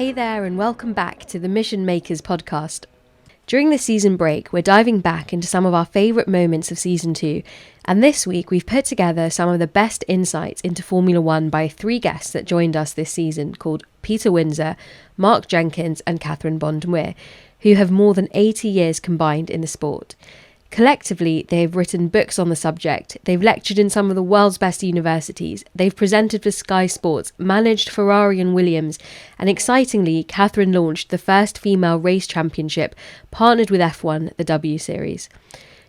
Hey there, and welcome back to the Mission Makers podcast. During the season break, we're diving back into some of our favourite moments of season 2, and this week we've put together some of the best insights into Formula One by 3 guests that joined us this season, called Peter Windsor, Mark Jenkins and Catherine Muir, who have more than 80 years combined in the sport. Collectively, they've written books on the subject, they've lectured in some of the world's best universities, they've presented for Sky Sports, managed Ferrari and Williams, and excitingly, Catherine launched the first female race championship, partnered with F1, the W Series.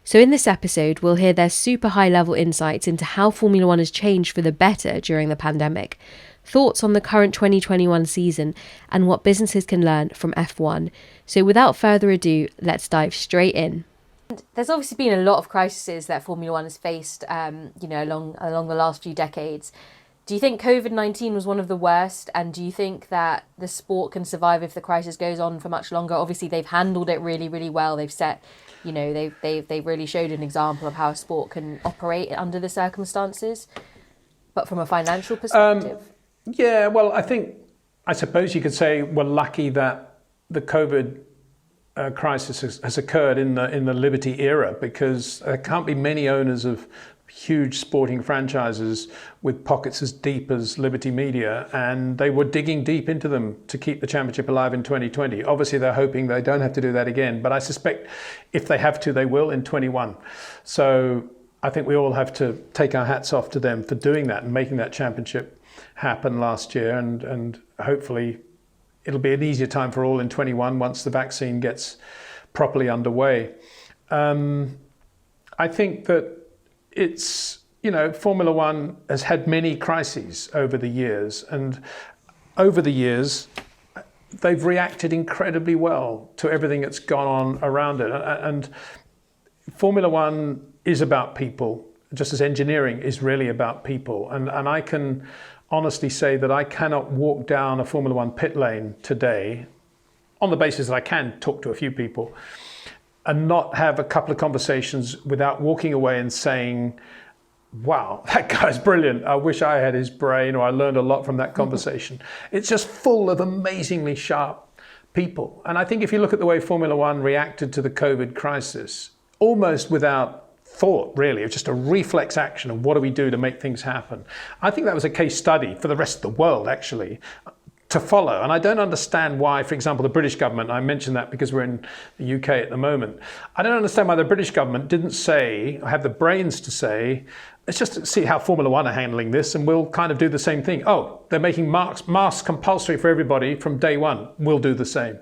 So in this episode, we'll hear their super high-level insights into how Formula One has changed for the better during the pandemic, thoughts on the current 2021 season, and what businesses can learn from F1. So without further ado, let's dive straight in. There's obviously been a lot of crises that Formula One has faced, along the last few decades. Do you think COVID-19 was one of the worst? And do you think that the sport can survive if the crisis goes on for much longer? Obviously, they've handled it really, really well. They've set, they've really showed an example of how a sport can operate under the circumstances. But from a financial perspective, I suppose you could say we're lucky that the COVID crisis has occurred in the Liberty era, because there can't be many owners of huge sporting franchises with pockets as deep as Liberty Media, and they were digging deep into them to keep the championship alive in 2020. Obviously, they're hoping they don't have to do that again, but I suspect if they have to, they will in 21. So I think we all have to take our hats off to them for doing that and making that championship happen last year, and hopefully it'll be an easier time for all in 21 once the vaccine gets properly underway. I think that Formula One has had many crises over the years, and over the years, they've reacted incredibly well to everything that's gone on around it. And Formula One is about people, just as engineering is really about people. And I can honestly say that I cannot walk down a Formula One pit lane today, on the basis that I can talk to a few people, and not have a couple of conversations without walking away and saying, wow, that guy's brilliant. I wish I had his brain, or I learned a lot from that conversation. It's just full of amazingly sharp people. And I think if you look at the way Formula One reacted to the COVID crisis, almost without thought, really, of just a reflex action of what do we do to make things happen. I think that was a case study for the rest of the world, actually, to follow. And I don't understand why, for example, the British government, I mentioned that because we're in the UK at the moment, I don't understand why the British government didn't say, or have the brains to say, let's just see how Formula One are handling this, and we'll kind of do the same thing. Oh, they're making masks compulsory for everybody from day one. We'll do the same.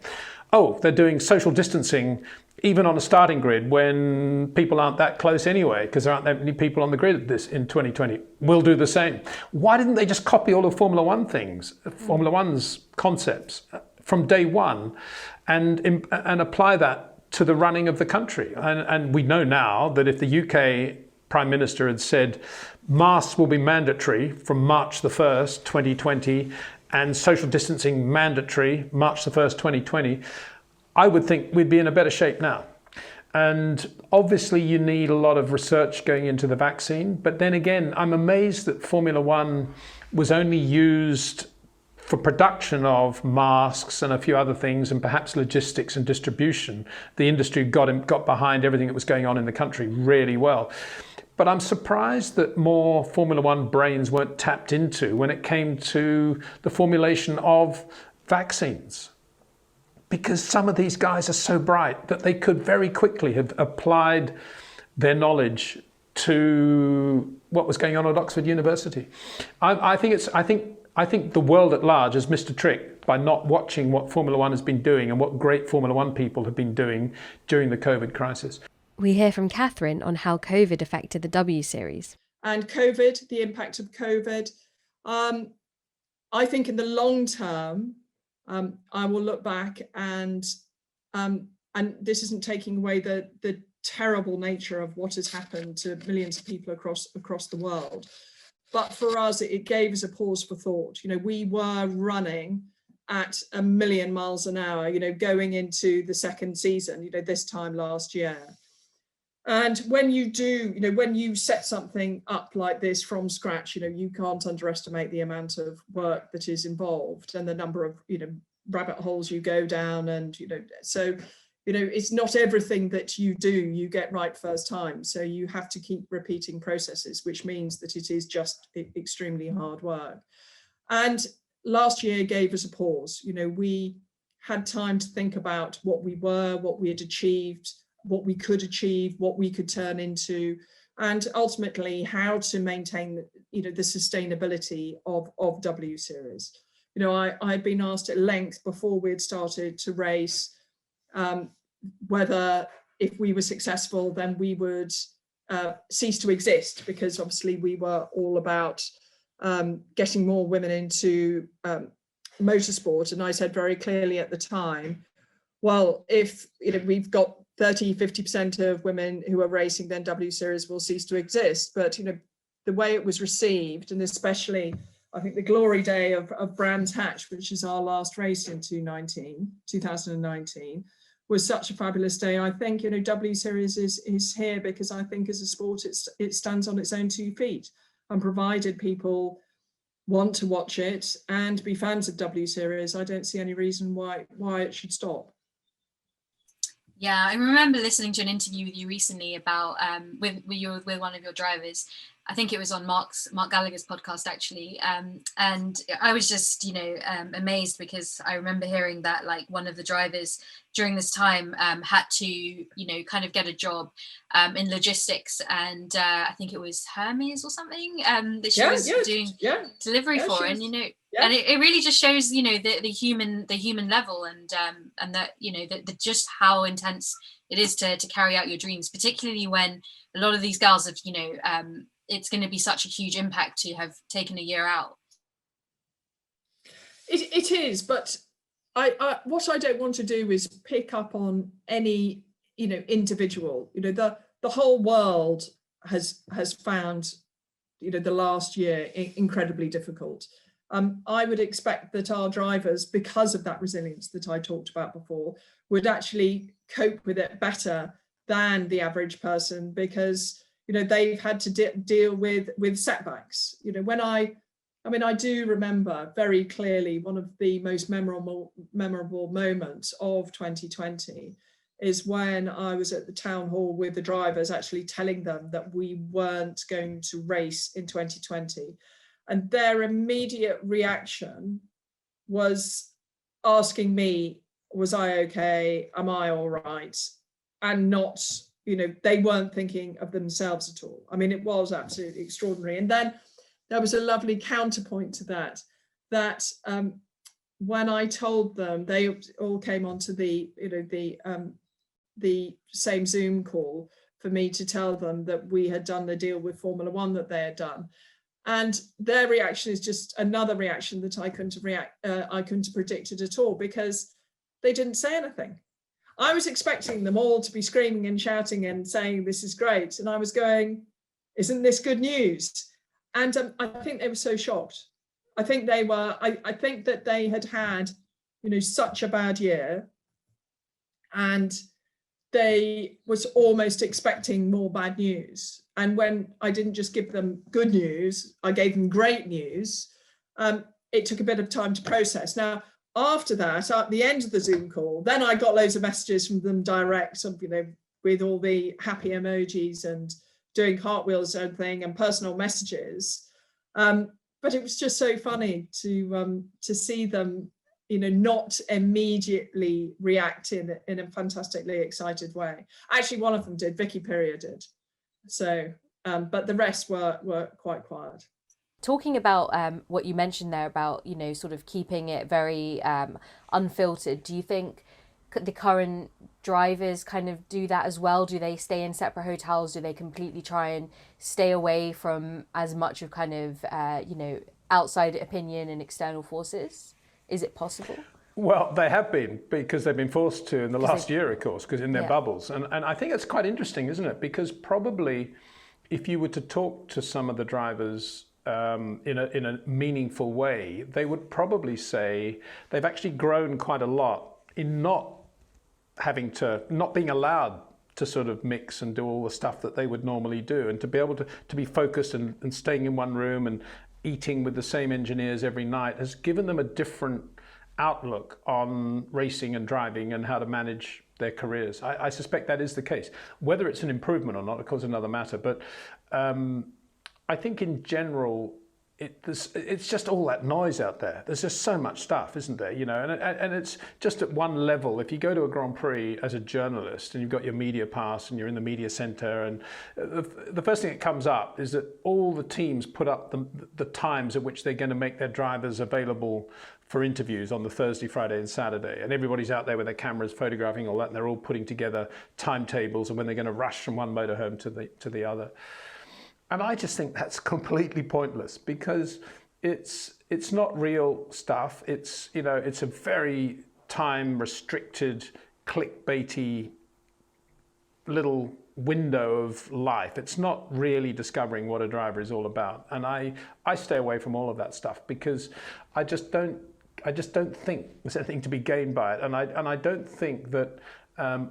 Oh, they're doing social distancing even on a starting grid when people aren't that close anyway, because there aren't that many people on the grid in 2020. We'll do the same. Why didn't they just copy all of Formula One things, Formula One's concepts from day one, and apply that to the running of the country? And we know now that if the UK Prime Minister had said masks will be mandatory from March the 1st, 2020, and social distancing mandatory March the 1st, 2020, I would think we'd be in a better shape now. And obviously you need a lot of research going into the vaccine. But then again, I'm amazed that Formula One was only used for production of masks and a few other things, and perhaps logistics and distribution. The industry got behind everything that was going on in the country really well. But I'm surprised that more Formula One brains weren't tapped into when it came to the formulation of vaccines. Because some of these guys are so bright that they could very quickly have applied their knowledge to what was going on at Oxford University. I think the world at large has missed a trick by not watching what Formula One has been doing and what great Formula One people have been doing during the COVID crisis. We hear from Catherine on how COVID affected the W Series. And COVID, the impact of COVID. I think in the long term, I will look back and this isn't taking away the terrible nature of what has happened to millions of people across the world. But for us, it gave us a pause for thought. We were running at 1 million miles an hour, going into the second season, this time last year. And when you do, when you set something up like this from scratch, you can't underestimate the amount of work that is involved and the number of, rabbit holes you go down, and so it's not everything that you do you get right first time. So you have to keep repeating processes, which means that it is just extremely hard work. And last year gave us a pause. We had time to think about what we were, what we had achieved, what we could achieve, what we could turn into, and ultimately how to maintain the sustainability of W Series. I'd been asked at length before we had started to race whether if we were successful then we would cease to exist, because obviously we were all about getting more women into motorsport. And I said very clearly at the time, well, if we've got 30-50% of women who are racing, then W Series will cease to exist. But the way it was received, and especially I think the glory day of Brands Hatch, which is our last race in 2019, was such a fabulous day. I think W Series is here because I think as a sport it stands on its own 2 feet, and provided people want to watch it and be fans of W Series, I don't see any reason why it should stop. Yeah, I remember listening to an interview with you recently about with one of your drivers. I think it was on Mark Gallagher's podcast actually, and I was just amazed, because I remember hearing that like one of the drivers during this time had to kind of get a job in logistics, and I think it was Hermes or something that she was doing delivery for, and and it really just shows the human level, and that the just how intense it is to carry out your dreams, particularly when a lot of these girls have it's going to be such a huge impact to have taken a year out. It is, but I what I don't want to do is pick up on any individual. The whole world has found the last year incredibly difficult. I would expect that our drivers, because of that resilience that I talked about before, would actually cope with it better than the average person, because they've had to deal with setbacks. I do remember very clearly one of the most memorable moments of 2020 is when I was at the town hall with the drivers, actually telling them that we weren't going to race in 2020. And their immediate reaction was asking me, was I okay? Am I all right? And not, they weren't thinking of themselves at all. It was absolutely extraordinary. And then there was a lovely counterpoint to that when I told them, they all came onto the same Zoom call for me to tell them that we had done the deal with Formula One that they had done. And their reaction is just another reaction that I couldn't have predicted at all, because they didn't say anything. I was expecting them all to be screaming and shouting and saying, this is great. And I was going, isn't this good news? And I think they were so shocked. I think they were, I think that they had such a bad year, and they was almost expecting more bad news. And when I didn't just give them good news, I gave them great news. It took a bit of time to process. Now, after that, at the end of the Zoom call, then I got loads of messages from them direct, with all the happy emojis and doing cartwheels and everything, and personal messages. But it was just so funny to see them, not immediately react in a fantastically excited way. Actually, one of them did. Vicky Perrier did. So, but the rest were quite quiet. Talking about what you mentioned there about, sort of keeping it very unfiltered, do you think the current drivers kind of do that as well? Do they stay in separate hotels? Do they completely try and stay away from as much of kind of, outside opinion and external forces? Is it possible? Well, they have been, because they've been forced to in the last year, of course, because in their bubbles. And I think it's quite interesting, isn't it? Because probably if you were to talk to some of the drivers in a meaningful way, they would probably say they've actually grown quite a lot in not being allowed to sort of mix and do all the stuff that they would normally do, and to be able to be focused and staying in one room and eating with the same engineers every night has given them a different outlook on racing and driving and how to manage their careers. I suspect that is the case. Whether it's an improvement or not, of course, another matter. But I think in general, it's just all that noise out there. There's just so much stuff, isn't there? You know, and it's just at one level. If you go to a Grand Prix as a journalist and you've got your media pass and you're in the media centre, and the first thing that comes up is that all the teams put up the times at which they're going to make their drivers available for interviews on the Thursday, Friday and Saturday. And everybody's out there with their cameras photographing all that, and they're all putting together timetables and when they're going to rush from one motorhome to the other. And I just think that's completely pointless, because it's not real stuff. It's a very time restricted, clickbaity little window of life. It's not really discovering what a driver is all about. And I stay away from all of that stuff, because I just don't think there's anything to be gained by it. And I don't think that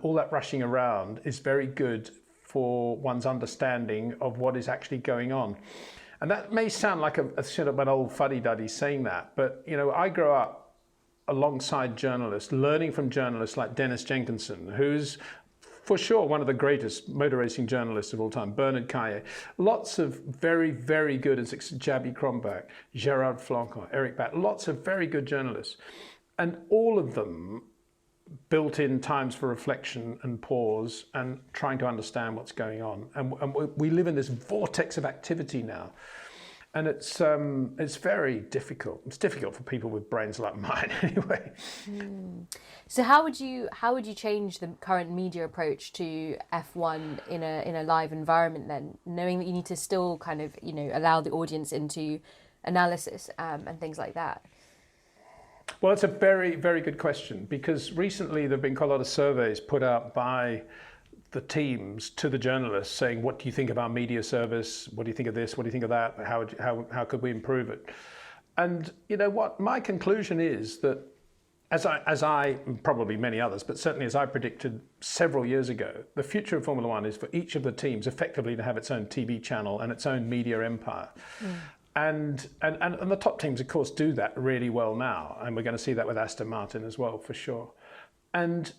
all that rushing around is very good for one's understanding of what is actually going on. And that may sound like a sort of an old fuddy-duddy saying that, but I grew up alongside journalists, learning from journalists like Dennis Jenkinson, who's for sure one of the greatest motor racing journalists of all time, Bernard Caillet, lots of very, very good, Jabi Kronbach, Gerard Flanco, Eric Batt, lots of very good journalists. And all of them built in times for reflection and pause and trying to understand what's going on. And we live in this vortex of activity now. And it's very difficult. It's difficult for people with brains like mine anyway. So how would you change the current media approach to F1 in a live environment then, knowing that you need to still kind of, allow the audience into analysis and things like that? Well, it's a very, very good question, because recently there have been quite a lot of surveys put out by the teams to the journalists saying, what do you think of our media service? What do you think of this? What do you think of that? How could we improve it? And you know what? My conclusion is that as I, probably many others, but certainly as I predicted several years ago, the future of Formula One is for each of the teams effectively to have its own TV channel and its own media empire. And the top teams, of course, do that really well now. And we're going to see that with Aston Martin as well, for sure. And,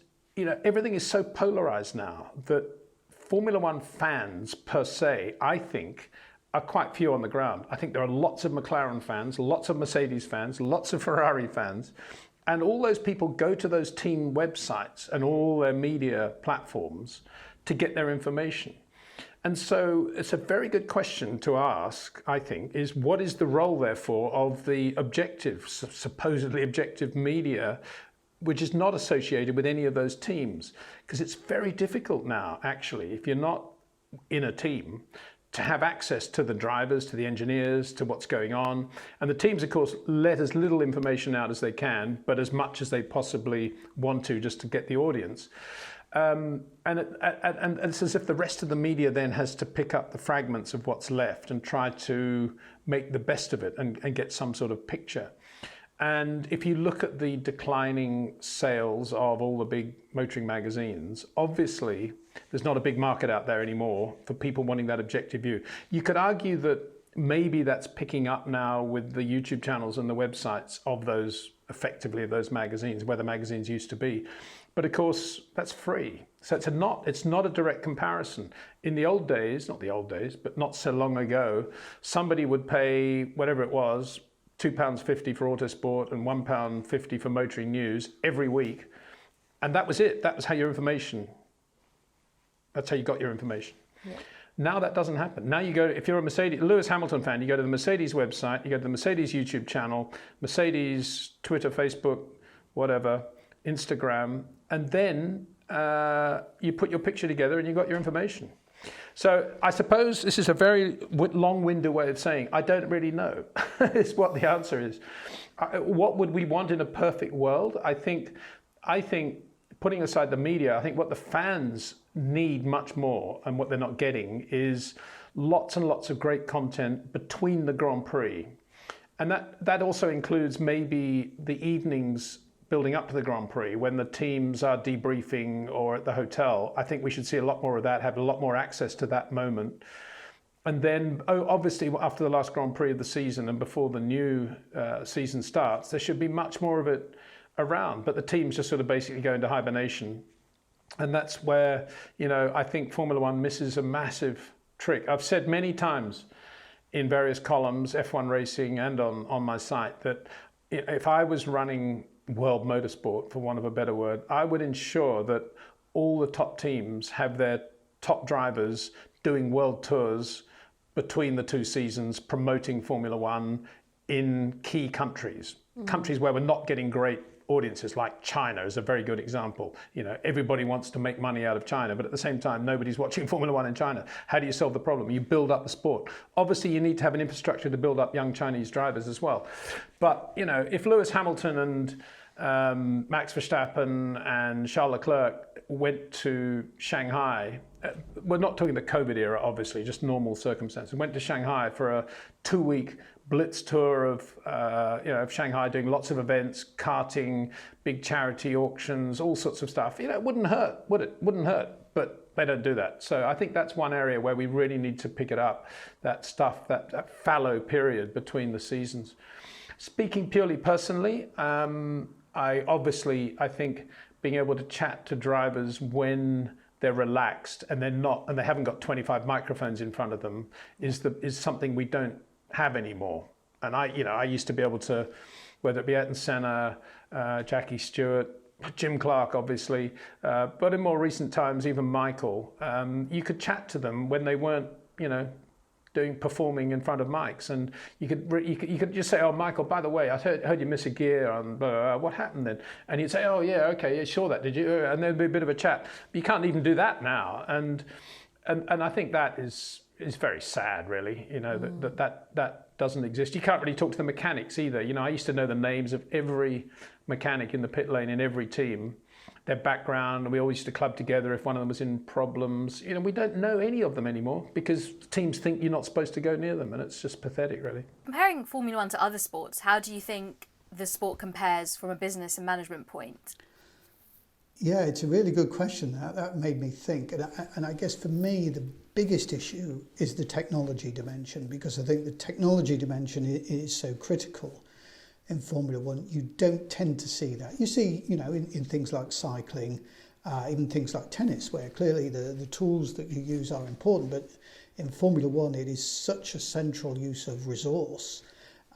everything is so polarized now that Formula One fans, per se, I think, are quite few on the ground. I think there are lots of McLaren fans, lots of Mercedes fans, lots of Ferrari fans. And all those people go to those team websites and all their media platforms to get their information. And so it's a very good question to ask, I think, is what is the role, therefore, of the objective, supposedly objective media, which is not associated with any of those teams? Because it's very difficult now, actually, if you're not in a team, to have access to the drivers, to the engineers, to what's going on. And the teams, of course, let as little information out as they can, but as much as they possibly want to, just to get the audience. And it's as if the rest of the media then has to pick up the fragments of what's left and try to make the best of it and get some sort of picture. And if you look at the declining sales of all the big motoring magazines, obviously there's not a big market out there anymore for people wanting that objective view. You could argue that maybe that's picking up now with the YouTube channels and the websites of those, effectively, of those magazines, where the magazines used to be. But of course, that's free. So it's not a direct comparison. In the old days, not the old days, but not so long ago, somebody would pay whatever it was, £2.50 for Autosport and £1.50 for Motoring News every week. And that was it. That was how that's how you got your information. Yeah. Now that doesn't happen. Now you go, if you're a Lewis Hamilton fan, you go to the Mercedes website, you go to the Mercedes YouTube channel, Mercedes, Twitter, Facebook, whatever, Instagram, and then you put your picture together and you got your information. So I suppose this is a very long-winded way of saying I don't really know is what the answer is. What would we want in a perfect world? I think putting aside the media, I think what the fans need much more and what they're not getting is lots and lots of great content between the Grand Prix. And that also includes maybe the evenings building up to the Grand Prix when the teams are debriefing or at the hotel. I think we should see a lot more of that, have a lot more access to that moment. And then, obviously, after the last Grand Prix of the season and before the new season starts, there should be much more of it around, but the teams just sort of basically go into hibernation. And that's where, I think Formula One misses a massive trick. I've said many times in various columns, F1 Racing and on my site, that if I was running world motorsport, for want of a better word, I would ensure that all the top teams have their top drivers doing world tours between the two seasons, promoting Formula One in key countries. Countries where we're not getting great audiences, like China is a very good example. Everybody wants to make money out of China, but at the same time, nobody's watching Formula One in China. How do you solve the problem? You build up the sport. Obviously, you need to have an infrastructure to build up young Chinese drivers as well. But, if Lewis Hamilton and Max Verstappen and Charles Leclerc went to Shanghai, we're not talking the COVID era, obviously, just normal circumstances, went to Shanghai for a 2-week blitz tour of Shanghai, doing lots of events, karting, big charity auctions, all sorts of stuff. It wouldn't hurt, would it? Wouldn't hurt, but they don't do that. So I think that's one area where we really need to pick it up, that stuff, that fallow period between the seasons. Speaking purely personally, I think being able to chat to drivers when they're relaxed and they haven't got 25 microphones in front of them is something we don't have anymore. And I used to be able to, whether it be Ayrton Senna, Jackie Stewart, Jim Clark, obviously, but in more recent times, even Michael, you could chat to them when they weren't, performing in front of mics, and you could just say, "Oh, Michael, by the way, I heard you miss a gear on what happened then?" And you'd say, "Oh, yeah, okay, yeah, sure, that did you?" And there'd be a bit of a chat. But you can't even do that now, and I think that is very sad, really. That doesn't exist. You can't really talk to the mechanics either. I used to know the names of every mechanic in the pit lane in every team, their background, and we always used to club together if one of them was in problems. We don't know any of them anymore because teams think you're not supposed to go near them, and it's just pathetic, really. Comparing Formula One to other sports, how do you think the sport compares from a business and management point? Yeah, it's a really good question. That made me think. And I guess for me, the biggest issue is the technology dimension, because I think the technology dimension is so critical in Formula One. You don't tend to see that. You see, in things like cycling, even things like tennis, where clearly the tools that you use are important. But in Formula One, it is such a central use of resource.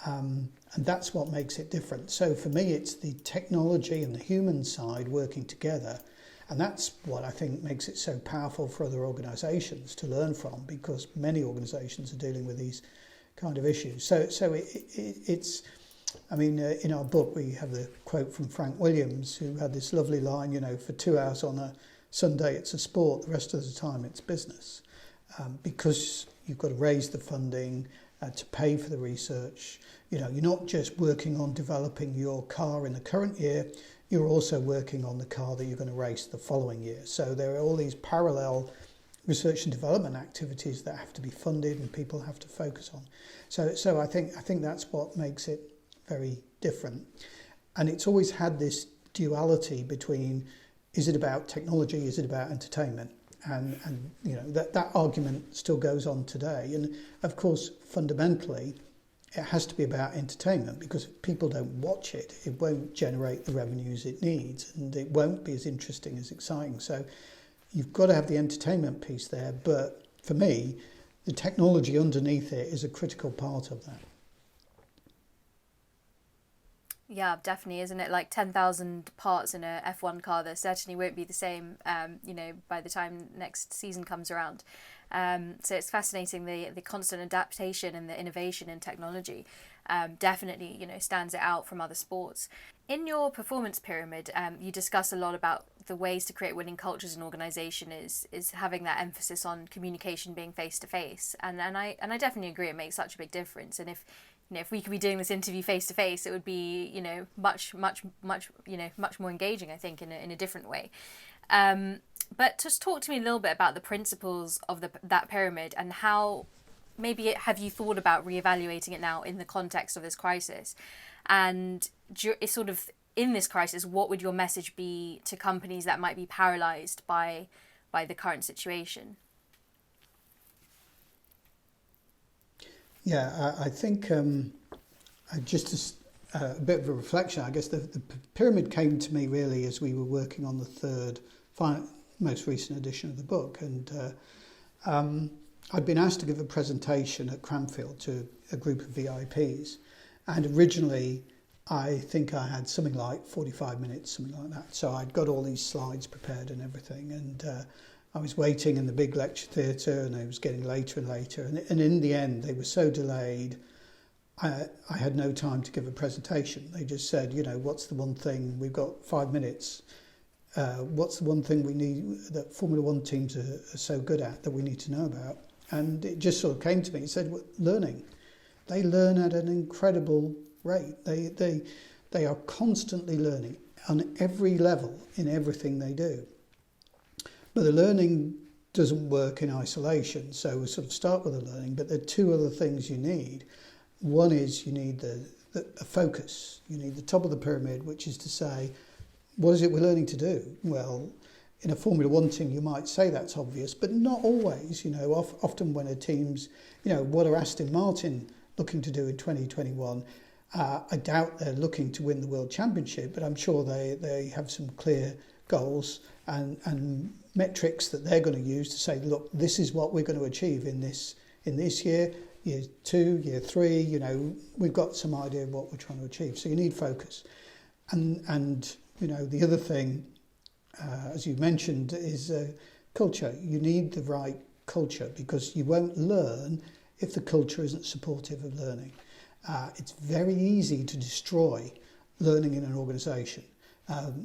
And that's what makes it different. So for me, it's the technology and the human side working together. And that's what I think makes it so powerful for other organisations to learn from, because many organisations are dealing with these kind of issues. So it's, in our book, we have the quote from Frank Williams, who had this lovely line, for 2 hours on a Sunday, it's a sport, the rest of the time it's business. Because you've got to raise the funding, to pay for the research. You're not just working on developing your car in the current year, you're also working on the car that you're going to race the following year. So there are all these parallel research and development activities that have to be funded and people have to focus on. So I think that's what makes it very different. And it's always had this duality between, is it about technology, is it about entertainment? And that argument still goes on today. And of course, fundamentally, it has to be about entertainment, because if people don't watch it, it won't generate the revenues it needs, and it won't be as interesting, as exciting. So you've got to have the entertainment piece there. But for me, the technology underneath it is a critical part of that. Yeah, definitely, isn't it? Like 10,000 parts in a F1 car, there certainly won't be the same, by the time next season comes around. So it's fascinating, the constant adaptation and the innovation in technology definitely, stands it out from other sports. In your performance pyramid, you discuss a lot about the ways to create winning cultures in an organisation is having that emphasis on communication being face to face, and I definitely agree, it makes such a big difference. And if we could be doing this interview face to face, it would be much more engaging, I think, in a different way. But just talk to me a little bit about the principles of that pyramid, and how maybe have you thought about reevaluating it now in the context of this crisis, and sort of in this crisis, what would your message be to companies that might be paralysed by the current situation? Yeah, I think just a bit of a reflection. I guess the pyramid came to me really as we were working on the third, most recent edition of the book. And I'd been asked to give a presentation at Cranfield to a group of VIPs. And originally, I think I had something like 45 minutes, something like that. So I'd got all these slides prepared and everything. And I was waiting in the big lecture theatre, and it was getting later and later. And in the end, they were so delayed, I had no time to give a presentation. They just said, what's the one thing, we've got 5 minutes. What's the one thing we need that Formula One teams are so good at that we need to know about? And it just sort of came to me. It said, learning. They learn at an incredible rate. They are constantly learning on every level in everything they do. But the learning doesn't work in isolation. So we sort of start with the learning, but there are two other things you need. One is you need a focus. You need the top of the pyramid, which is to say, what is it we're learning to do? Well, in a Formula One team, you might say that's obvious, but not always. Often when a team's, what are Aston Martin looking to do in 2021? I doubt they're looking to win the World Championship, but I'm sure they have some clear goals and metrics that they're going to use to say, look, this is what we're going to achieve in this year, year 2, year 3. We've got some idea of what we're trying to achieve. So you need focus, and the other thing, as you mentioned, is culture. You need the right culture, because you won't learn if the culture isn't supportive of learning. It's very easy to destroy learning in an organisation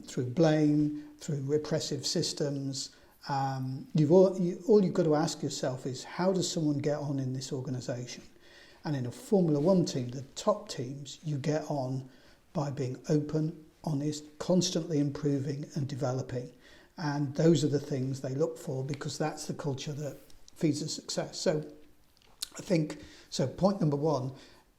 through blame, through repressive systems. All you've got to ask yourself is, how does someone get on in this organisation? And in a Formula One team, the top teams, you get on by being open, honest, constantly improving and developing. And those are the things they look for, because that's the culture that feeds the success. So I think, point number one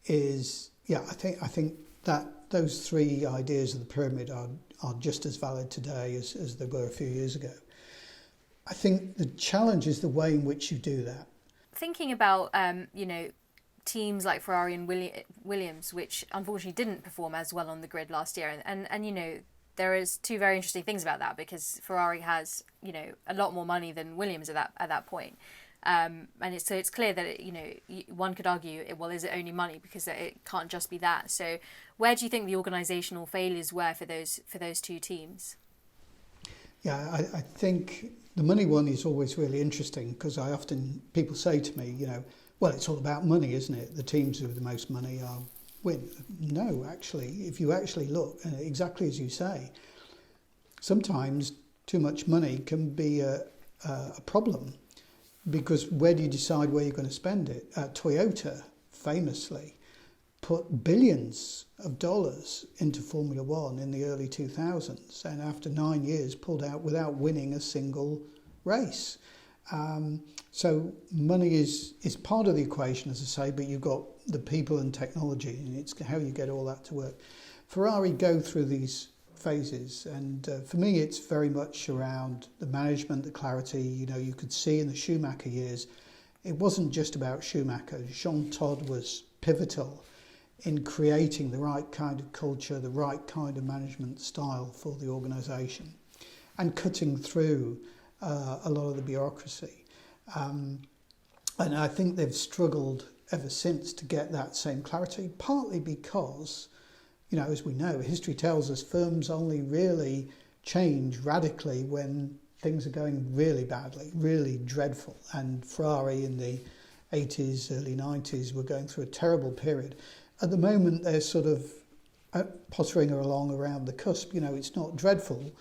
is, I think that those three ideas of the pyramid are just as valid today as they were a few years ago. I think the challenge is the way in which you do that. Thinking about, teams like Ferrari and Williams, which unfortunately didn't perform as well on the grid last year. And there is two very interesting things about that, because Ferrari has, a lot more money than Williams at that point. And it's clear that, one could argue, well, is it only money? Because it can't just be that. So where do you think the organisational failures were for those two teams? Yeah, I think the money one is always really interesting, because people say to me, well, it's all about money, isn't it? The teams with the most money win. No, actually, if you actually look, and exactly as you say, sometimes too much money can be a problem, because where do you decide where you're going to spend it? Toyota famously put billions of dollars into Formula One in the early 2000s, and after 9 years pulled out without winning a single race. So money is part of the equation, as I say, but you've got the people and technology, and it's how you get all that to work. Ferrari go through these phases, and for me it's very much around the management, the clarity. You could see in the Schumacher years, it wasn't just about Schumacher. Jean Todt was pivotal in creating the right kind of culture, the right kind of management style for the organisation, and cutting through a lot of the bureaucracy. And I think they've struggled ever since to get that same clarity, partly because, as we know, history tells us firms only really change radically when things are going really badly, really dreadful. And Ferrari in the 80s, early 90s were going through a terrible period. At the moment, they're sort of pottering along around the cusp. It's not dreadful,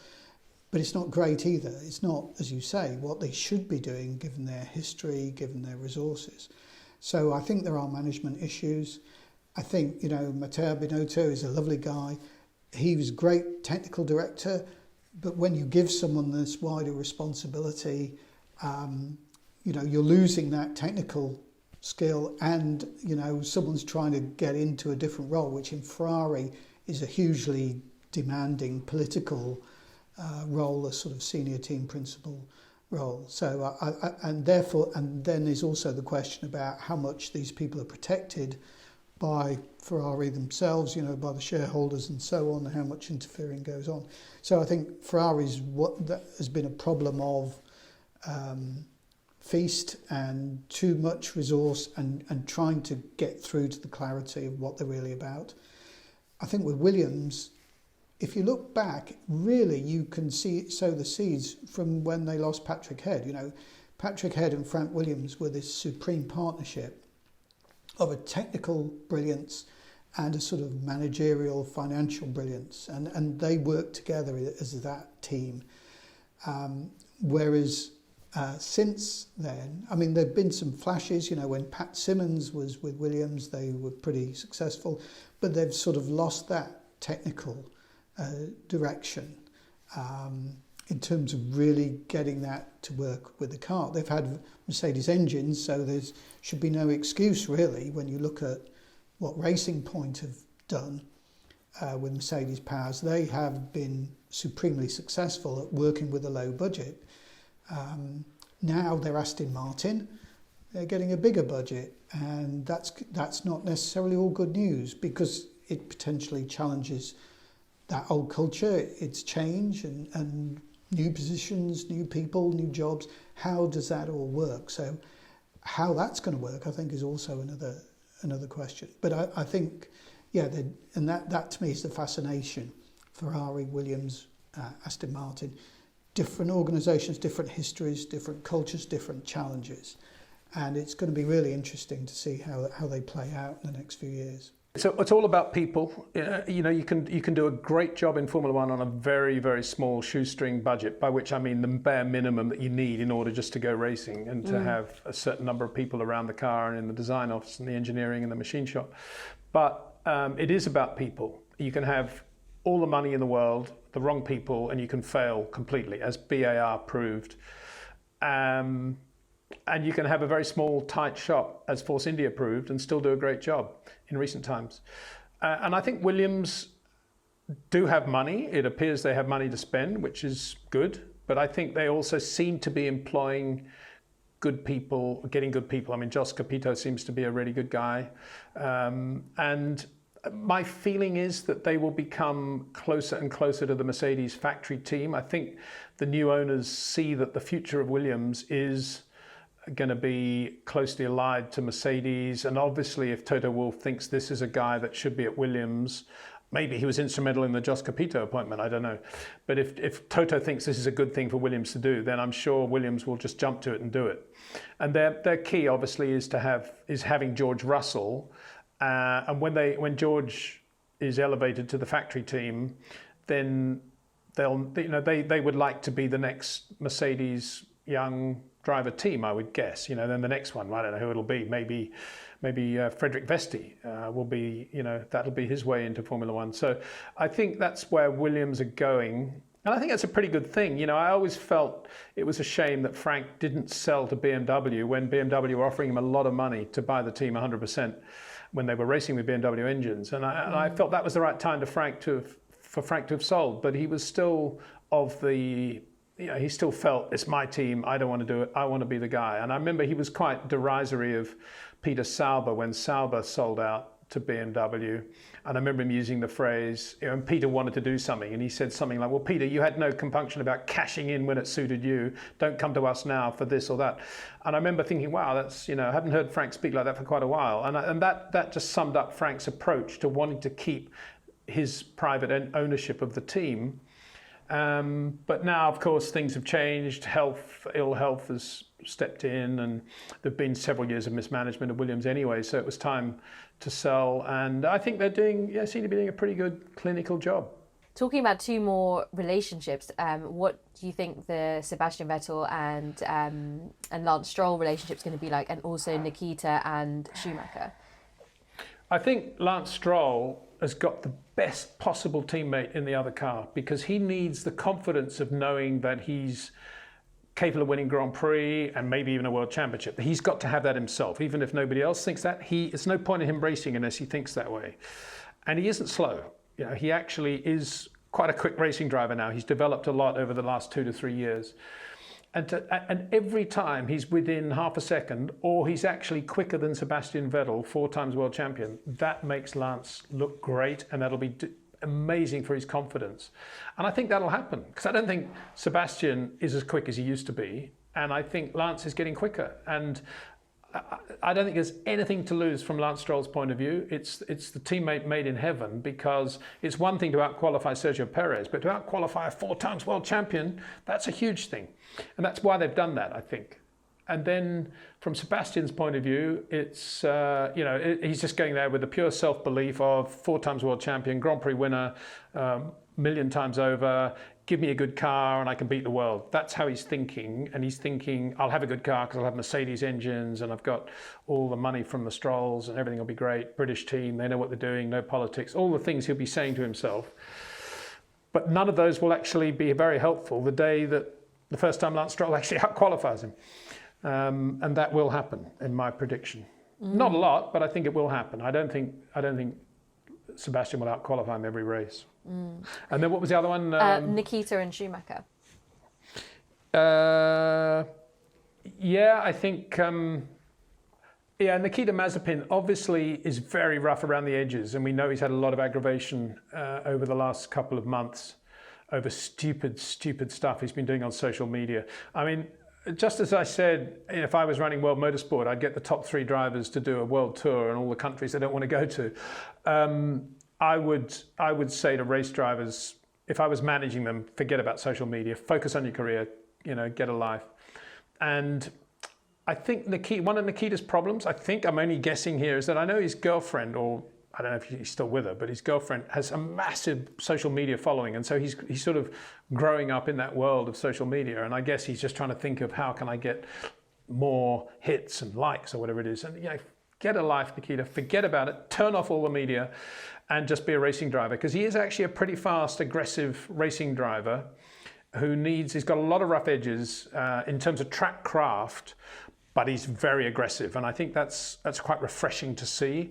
but it's not great either. It's not, as you say, what they should be doing given their history, given their resources. So I think there are management issues. I think, Matteo Binotto is a lovely guy. He was a great technical director, but when you give someone this wider responsibility, you're losing that technical skill, and, someone's trying to get into a different role, which in Ferrari is a hugely demanding political role, a sort of senior team principal role. So, and then there's also the question about how much these people are protected by Ferrari themselves, by the shareholders and so on, how much interfering goes on. So I think Ferrari's that has been a problem of feast and too much resource and trying to get through to the clarity of what they're really about. I think with Williams, if you look back, really you can sow the seeds from when they lost Patrick Head. Patrick Head and Frank Williams were this supreme partnership of a technical brilliance and a sort of managerial financial brilliance, and they worked together as that team. Whereas since then, I mean, there have been some flashes, when Pat Simmons was with Williams, they were pretty successful, but they've sort of lost that technical direction in terms of really getting that to work with the car. They've had Mercedes engines, so there should be no excuse really when you look at what Racing Point have done with Mercedes powers. They have been supremely successful at working with a low budget. Now they're Aston Martin, they're getting a bigger budget, and that's not necessarily all good news because it potentially challenges that old culture, its change and new positions, new people, new jobs. How does that all work? So how that's going to work, I think, is also another question. But I think, and that to me is the fascination. Ferrari, Williams, Aston Martin, different organisations, different histories, different cultures, different challenges. And it's going to be really interesting to see how they play out in the next few years. So it's all about people. You can do a great job in Formula One on a very, very small shoestring budget, by which I mean the bare minimum that you need in order just to go racing and to have a certain number of people around the car and in the design office and the engineering and the machine shop. But it is about people. You can have all the money in the world, the wrong people, and you can fail completely, as BAR proved. And you can have a very small, tight shop, as Force India proved, and still do a great job in recent times. And I think Williams do have money. It appears they have money to spend, which is good. But I think they also seem to be employing good people, getting good people. I mean, Jos Capito seems to be a really good guy. And my feeling is that they will become closer and closer to the Mercedes factory team. I think the new owners see that the future of Williams is going to be closely allied to Mercedes, and obviously if Toto Wolff thinks this is a guy that should be at Williams, maybe he was instrumental in the Jos Capito appointment, I don't know, but if Toto thinks this is a good thing for Williams to do, then I'm sure Williams will just jump to it and do it. And their key obviously is having George Russell, and when George is elevated to the factory team, then they would like to be the next Mercedes young driver team, I would guess. Then the next one, I don't know who it'll be. Maybe Frederick Vesti will be. That'll be his way into Formula One. So I think that's where Williams are going, and I think that's a pretty good thing. I always felt it was a shame that Frank didn't sell to BMW when BMW were offering him a lot of money to buy the team 100% when they were racing with BMW engines, and I felt that was the right time for Frank to have sold. But he was still of the. He still felt, it's my team, I don't want to do it, I want to be the guy. And I remember he was quite derisory of Peter Sauber when Sauber sold out to BMW. And I remember him using the phrase, and Peter wanted to do something, and he said something like, well, Peter, you had no compunction about cashing in when it suited you. Don't come to us now for this or that. And I remember thinking, wow, that's, I haven't heard Frank speak like that for quite a while. And that just summed up Frank's approach to wanting to keep his private ownership of the team. But now, of course, things have changed. Ill health has stepped in, and there've been several years of mismanagement of Williams anyway. So it was time to sell, and I think they seem to be doing a pretty good clinical job. Talking about two more relationships, what do you think the Sebastian Vettel and Lance Stroll relationship is going to be like, and also Nikita and Schumacher? I think Lance Stroll has got the best possible teammate in the other car, because he needs the confidence of knowing that he's capable of winning Grand Prix and maybe even a World Championship. He's got to have that himself, even if nobody else thinks that. It's no point in him racing unless he thinks that way. And he isn't slow. He actually is quite a quick racing driver now. He's developed a lot over the last 2 to 3 years. And every time he's within half a second, or he's actually quicker than Sebastian Vettel, 4 times world champion, that makes Lance look great, and that'll be amazing for his confidence. And I think that'll happen, because I don't think Sebastian is as quick as he used to be, and I think Lance is getting quicker. And I don't think there's anything to lose from Lance Stroll's point of view. It's the teammate made in heaven, because it's one thing to outqualify Sergio Perez, but to outqualify a 4 times world champion, that's a huge thing. And that's why they've done that, I think. And then from Sebastian's point of view, it's, he's just going there with the pure self-belief of 4 times world champion, Grand Prix winner, million times over, give me a good car and I can beat the world. That's how he's thinking. And he's thinking, I'll have a good car because I'll have Mercedes engines and I've got all the money from the Strolls and everything will be great. British team, they know what they're doing, no politics, all the things he'll be saying to himself. But none of those will actually be very helpful the day that the first time Lance Stroll actually out-qualifies him. And that will happen, in my prediction. Not a lot, but I think it will happen. I don't think Sebastian will out-qualify him every race. And then what was the other one? Nikita and Schumacher. I think Nikita Mazepin obviously is very rough around the edges, and we know he's had a lot of aggravation over the last couple of months over stupid stuff he's been doing on social media. I mean, just as I said, if I was running World Motorsport, I'd get the top 3 drivers to do a world tour in all the countries they don't want to go to. I would say to race drivers, if I was managing them, forget about social media, focus on your career, get a life. And I think one of Nikita's problems, I'm only guessing here, is that I know his girlfriend, or I don't know if he's still with her, but his girlfriend has a massive social media following. And so he's sort of growing up in that world of social media. And I guess he's just trying to think of how can I get more hits and likes or whatever it is. And get a life, Nikita, forget about it, turn off all the media and just be a racing driver. Because he is actually a pretty fast, aggressive racing driver he's got a lot of rough edges in terms of track craft, but he's very aggressive. And I think that's quite refreshing to see.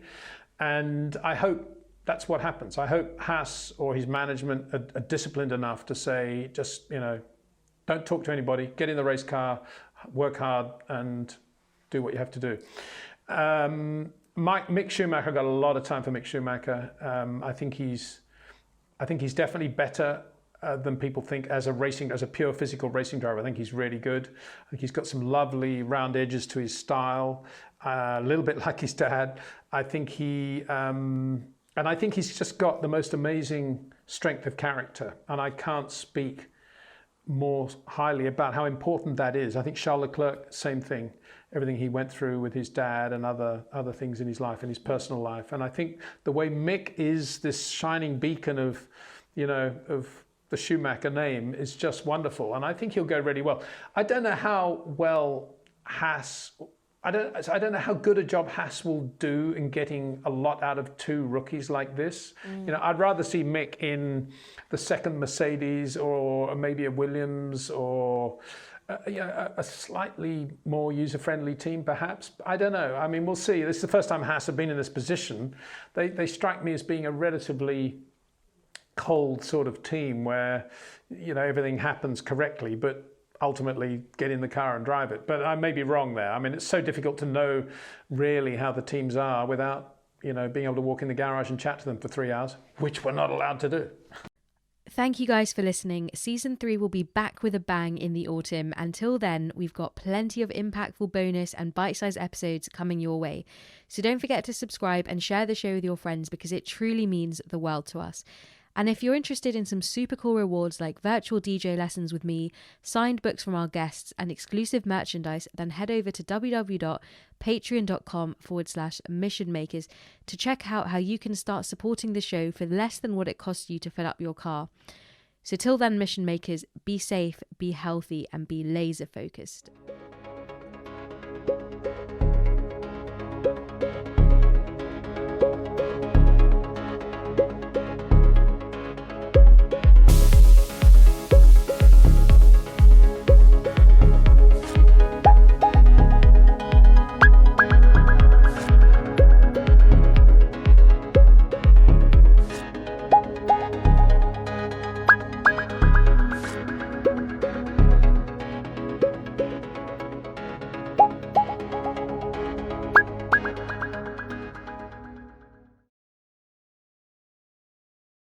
And I hope that's what happens. I hope Haas or his management are disciplined enough to say, just, don't talk to anybody, get in the race car, work hard and do what you have to do. Mick Schumacher, got a lot of time for Mick Schumacher. I think he's definitely better than people think as a pure physical racing driver. I think he's really good. I think he's got some lovely round edges to his style, a little bit like his dad. I think he's just got the most amazing strength of character, and I can't speak more highly about how important that is. I think Charles Leclerc, same thing. Everything he went through with his dad and other things in his life, in his personal life. And I think the way Mick is this shining beacon of the Schumacher name is just wonderful. And I think he'll go really well. I don't know how well I don't know how good a job Haas will do in getting a lot out of 2 rookies like this. I'd rather see Mick in the second Mercedes or maybe a Williams or a slightly more user-friendly team, perhaps. I don't know. I mean, we'll see. This is the first time Haas have been in this position. They strike me as being a relatively cold sort of team where everything happens correctly, but ultimately get in the car and drive it. But I may be wrong there. I mean, it's so difficult to know really how the teams are without being able to walk in the garage and chat to them for 3 hours, which we're not allowed to do. Thank you guys for listening. Season 3 will be back with a bang in the autumn. Until then, we've got plenty of impactful bonus and bite-sized episodes coming your way. So don't forget to subscribe and share the show with your friends, because it truly means the world to us. And if you're interested in some super cool rewards like virtual DJ lessons with me, signed books from our guests, and exclusive merchandise, then head over to www.patreon.com/Mission Makers to check out how you can start supporting the show for less than what it costs you to fill up your car. So till then, Mission Makers, be safe, be healthy, and be laser focused.